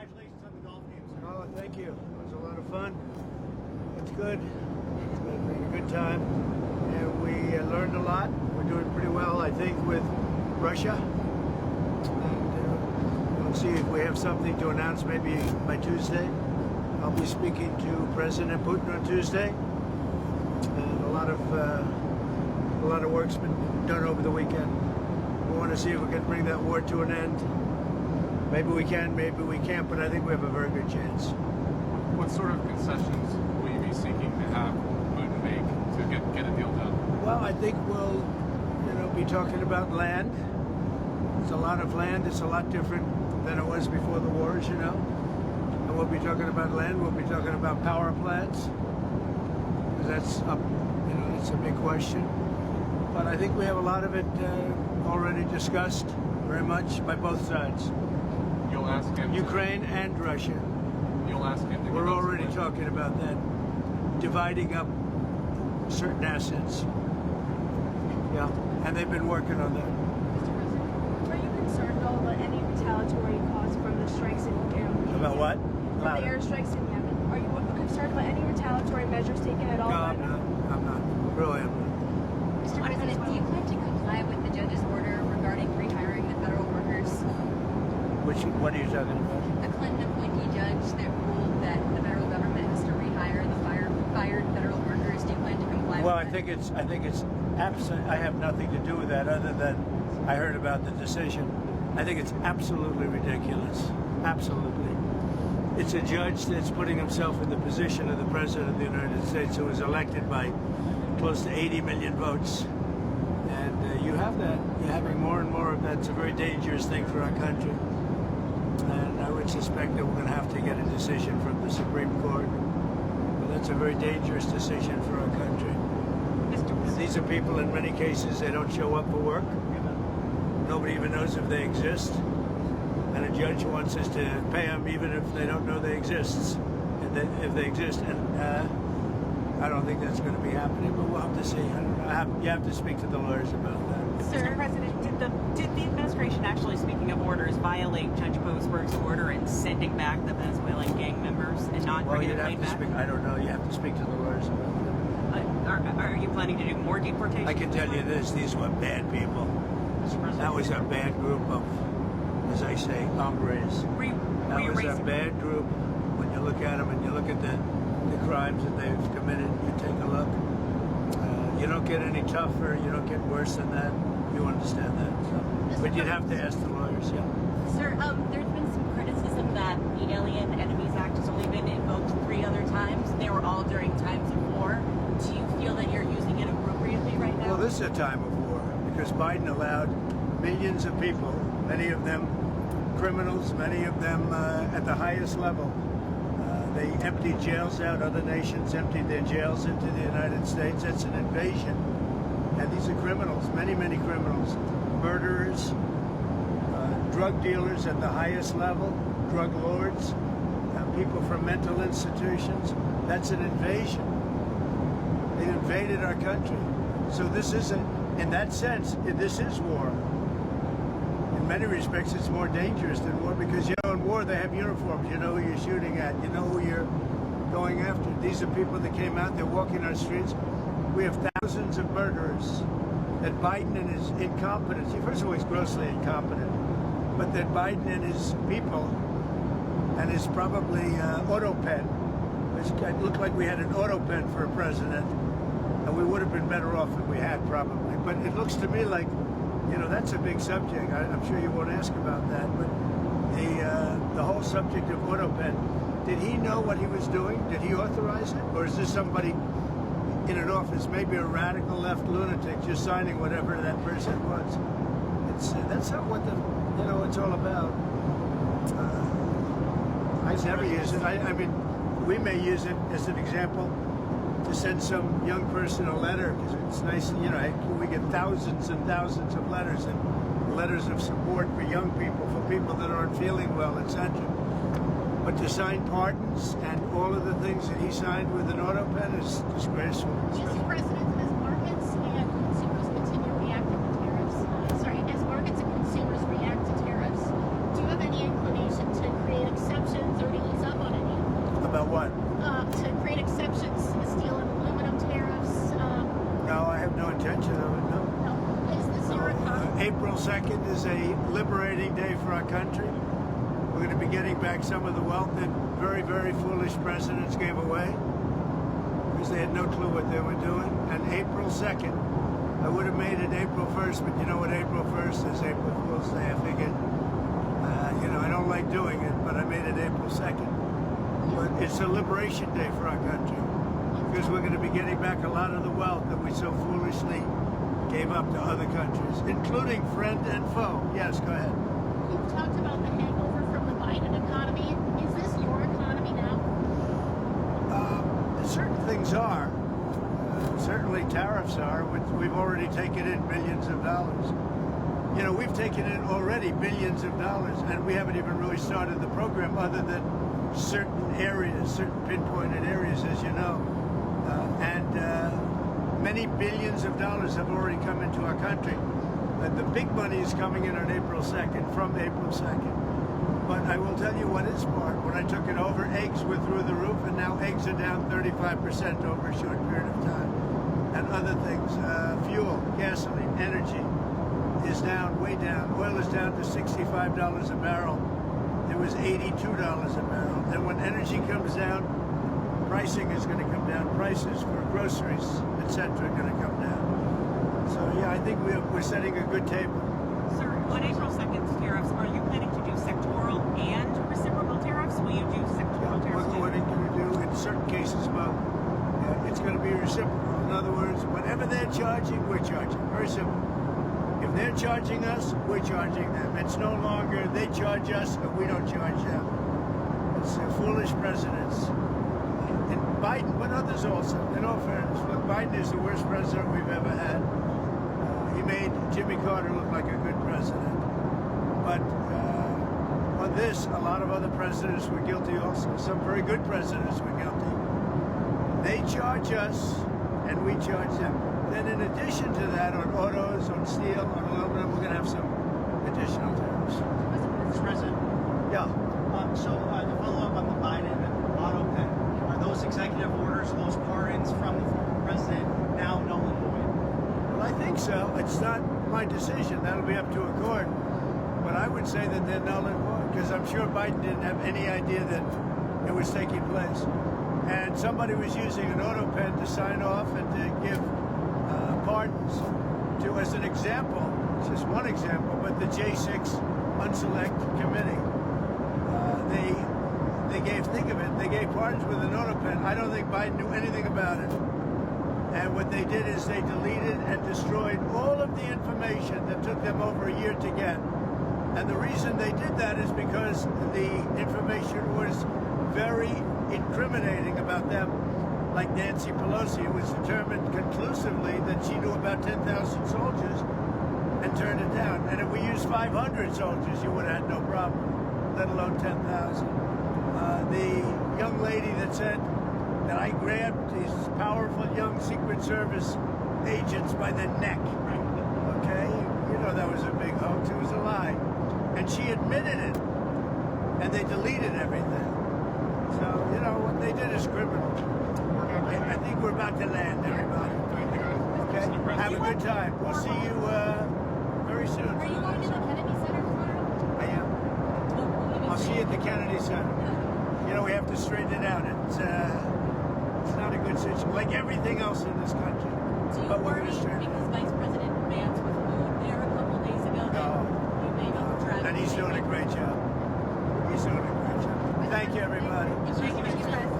Congratulations on the golf game, sir. Oh, thank you. It was a lot of fun. It's good. It's been a good time. And we learned a lot. We're doing pretty well, I think, with Russia. And we'll see if we have something to announce maybe by Tuesday. I'll be speaking to President Putin on Tuesday. And a lot of work's been done over the weekend. We want to see if we can bring that war to an end. Maybe we can, maybe we can't, but I think we have a very good chance. What sort of concessions will you be seeking to have Putin make to get a deal done? Well, I think we'll, be talking about land. It's a lot of land. It's a lot different than it was before the war, as you know. And we'll be talking about land. We'll be talking about power plants. Because that's up, it's a big question. But I think we have a lot of it already discussed very much by both sides. You'll ask him. Ukraine and Russia. You'll ask him. We're already talking about that, dividing up certain assets. Yeah, and they've been working on that. Mr. President, are you concerned at all about any retaliatory cause from the strikes in Yemen? About what? From the airstrikes in Yemen. Are you concerned about any retaliatory measures taken at all? No, I'm not. Really, I'm not. Mr. President, do you plan to comply with the judge's order regarding rehiring the federal workers? What are you talking about? A Clinton appointee judge that ruled that the federal government has to rehire the fired federal workers. Do you plan to comply Well, with I think it's absolutely. I have nothing to do with that, other than I heard about the decision. I think it's absolutely ridiculous. Absolutely, it's a judge that's putting himself in the position of the president of the United States, who was elected by close to 80 million votes. And you have that. You're having more and more of that. It's a very dangerous thing for our country. And I would suspect that we're going to have to get a decision from the Supreme Court. But that's a very dangerous decision for our country. And these are people, in many cases, they don't show up for work. Nobody even knows if they exist. And a judge wants us to pay them even if they don't know they exist. If they exist. And I don't think that's going to be happening, but we'll have to see. You have to speak to the lawyers about that. Mr. President, did the administration actually, speaking of orders, violate Judge Boasberg's order in sending back the Venezuelan gang members and not bringing them back? I don't know. You have to speak to the lawyers about that. Are you planning to do more deportations? I can tell you this: these were bad people. That was a bad group of, as I say, hombres. That was a bad group. When you look at them and you look at the crimes that they've committed, you take a look. You don't get any tougher. You don't get worse than that. You understand that. So. But you'd have to ask the lawyers, yeah. Sir, there's been some criticism that the Alien Enemies Act has only been invoked 3 other times. They were all during times of war. Do you feel that you're using it appropriately right now? Well, this is a time of war because Biden allowed millions of people, many of them criminals, many of them at the highest level. They emptied jails out. Other nations emptied their jails into the United States. That's an invasion. And these are criminals, many, many criminals. Murderers, drug dealers at the highest level, drug lords, people from mental institutions. That's an invasion. They invaded our country. So this isn't, in that sense, this is war. In many respects, it's more dangerous than war because, in war, they have uniforms. You know who you're shooting at. You know who you're going after. These are people that came out. They're walking our streets. We have thousands of murderers that Biden and his incompetence, first of all, he's grossly incompetent, but that Biden and his people and his probably autopen, it looked like we had an autopen for a president, and we would have been better off if we had probably. But it looks to me like, that's a big subject. I'm sure you won't ask about that, but the whole subject of autopen, did he know what he was doing? Did he authorize it? Or is this somebody in an office, maybe a radical left lunatic, just signing whatever that person wants? That's not what it's all about. I never use it. I mean, we may use it as an example to send some young person a letter because it's nice. We get thousands and thousands of letters and letters of support for young people, for people that aren't feeling well, etc. But to sign pardons and all of the things that he signed with an autopen is disgraceful. Mr. President, as markets and consumers continue reacting to tariffs, as markets and consumers react to tariffs, do you have any inclination to create exceptions April 2nd is a liberating day for our country. We're going to be getting back some of the wealth that very, very foolish presidents gave away because they had no clue what they were doing. And April 2nd, I would have made it April 1st, but you know what April 1st is? April Fool's Day. I figured, I don't like doing it, but I made it April 2nd. But it's a liberation day for our country because we're going to be getting back a lot of the wealth that we so foolishly gave up to other countries, including friend and foe. Yes, go ahead. You've talked about the hangover from the Biden economy. Is this your economy now? Certain things are. Certainly tariffs are, which we've already taken in billions of dollars. You know, we've taken in already billions of dollars, and we haven't even really started the program other than certain areas, certain pinpointed areas, as you know. Many billions of dollars have already come into our country. The big money is coming in on April 2nd, from April 2nd. But I will tell you what is smart. When I took it over, eggs were through the roof, and now eggs are down 35% over a short period of time. And other things, fuel, gasoline, energy is down, way down. Oil is down to $65 a barrel. It was $82 a barrel. And when energy comes down, pricing is going to come down. Prices for groceries, etc., are going to come down. So yeah, I think we're setting a good table. Sir, on April 2nd's tariffs, are you planning to do sectoral and reciprocal tariffs? Will you do sectoral tariffs too? What are you going to do in certain cases? Well, it's going to be reciprocal. In other words, whatever they're charging, we're charging. Very simple. If they're charging us, we're charging them. It's no longer they charge us and we don't charge them. It's foolish presidents. And Biden, but others also. In all fairness, look, Biden is the worst president we've ever had. He made Jimmy Carter look like a good president. But on this, a lot of other presidents were guilty also. Some very good presidents were guilty. They charge us and we charge them. Then in addition to that, on autos, on steel, on aluminum, we're going to have some additional tariffs. Mr. President, Yeah. to follow up on the Biden autopen, are those executive orders, those pardons from the former president now null and void? Well, I think so. It's not my decision. That'll be up to a court. But I would say that they're null and void because I'm sure Biden didn't have any idea that it was taking place. And somebody was using an autopen to sign off and to give pardons to, as an example, just one example, but the J6 Unselect Committee. They gave, think of it, they gave pardons with an autopen. I don't think Biden knew anything about it. And what they did is they deleted and destroyed all of the information that took them over a year to get. And the reason they did that is because the information was very incriminating about them. Like Nancy Pelosi, it was determined conclusively that she knew about 10,000 soldiers and turned it down. And if we used 500 soldiers, you would have had no problem, let alone 10,000. The young lady that said that I grabbed these powerful young Secret Service agents by the neck, okay? You know that was a big hoax, it was a lie. And she admitted it, and they deleted everything. So, you know, what they did is criminal. I think we're about to land, everybody. Okay? Have a good time. We'll see you very soon. Are you going to the Kennedy Center tomorrow? I am. I'll see you at the Kennedy Center. You know, we have to straighten it out. It's not a good situation, like everything else in this country. Do you But we're worry going to straighten it because out. Vice President Vance was moved there a couple days ago that you may be driving? And he's doing a great job. He's doing a great job. Thank you, everybody. Thank you, Mr. President.